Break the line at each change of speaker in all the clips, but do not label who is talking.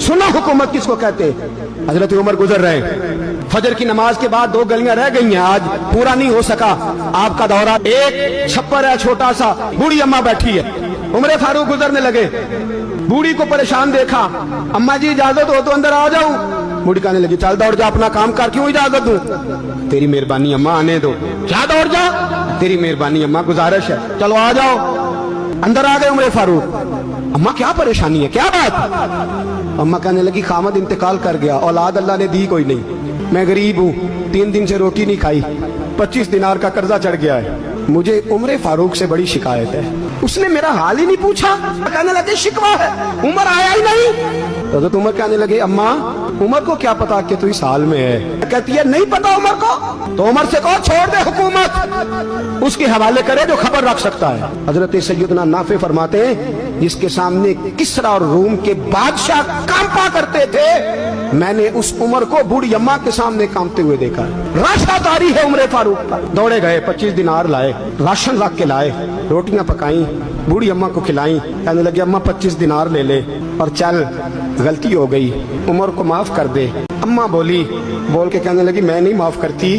सुना हुकूमत किसको कहते हैं। हजरत उमर गुजर रहे, फजर की नमाज के बाद 2 गलियां रह गई हैं, आज पूरा नहीं हो सका आपका दौरा। एक छप्पर है छोटा सा, बूढ़ी अम्मा बैठी है, उमर फारूक गुजरने लगे, बूढ़ी को परेशान देखा, अम्मा जी इजाजत हो तो अंदर आ जाऊं। बूढ़ी कहने लगी चल दौड़ जा, अपना काम कर, क्यों इजाजत दूं? तेरी मेहरबानी अम्मा, आने दो। क्या दौड़ जा? तेरी मेहरबानी अम्मा, गुजारिश है, चलो आ जाओ। अंदर आ गए उमर फारूक। अम्मा क्या परेशानी है, क्या बात? अम्मा कहने लगी खामद इंतकाल कर गया, औलाद अल्लाह ने दी कोई नहीं, मैं गरीब हूँ, 3 दिन से रोटी नहीं खाई, 25 दिनार का कर्जा चढ़ गया है, मुझे उमर फारूक से बड़ी शिकायत है। उसने मेरा हाल ही नहीं पूछा। कहने लगे शिकवा है, उमर आया ही नहीं। तो उमर कहने लगे अम्मा उमर को क्या पता कि तू इस हाल में है? कहती है नहीं पता उमर को, तो उमर से कहो छोड़ दे हुकूमत, उसके हवाले करे जो खबर रख सकता है। हजरत सैयदना नाफे फरमाते हैं जिसके सामने किसरा और रूम के बादशाह कांपा करते थे, मैंने उस उमर को बूढ़ी अम्मा के सामने कांपते हुए देखा। राशादारी है उमर फारूक का। दौड़े गए, 25 दिनार लाए, राशन रख के लाए, रोटियां पकाई, बूढ़ी अम्मा को खिलाई। कहने लगे अम्मा 25 दिनार ले ले और चल, गलती हो गई, उमर को माफ कर दे। अम्मा बोली, बोल के कहने लगी मैं नहीं माफ करती,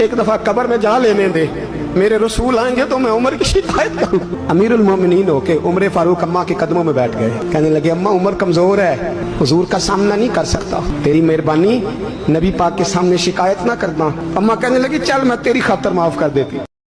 एक दफा कब्र में जा लेने दे, मेरे रसूल आएंगे तो मैं उमर की शिकायत करूं। अमीरुल मोमिनीन होके उमर फारूक अम्मा के कदमों में बैठ गए। कहने लगे अम्मा उमर कमजोर है, हुजूर का सामना नहीं कर सकता, तेरी मेहरबानी नबी पाक के सामने शिकायत ना करना। अम्मा कहने लगी चल मैं तेरी खातर माफ कर देती।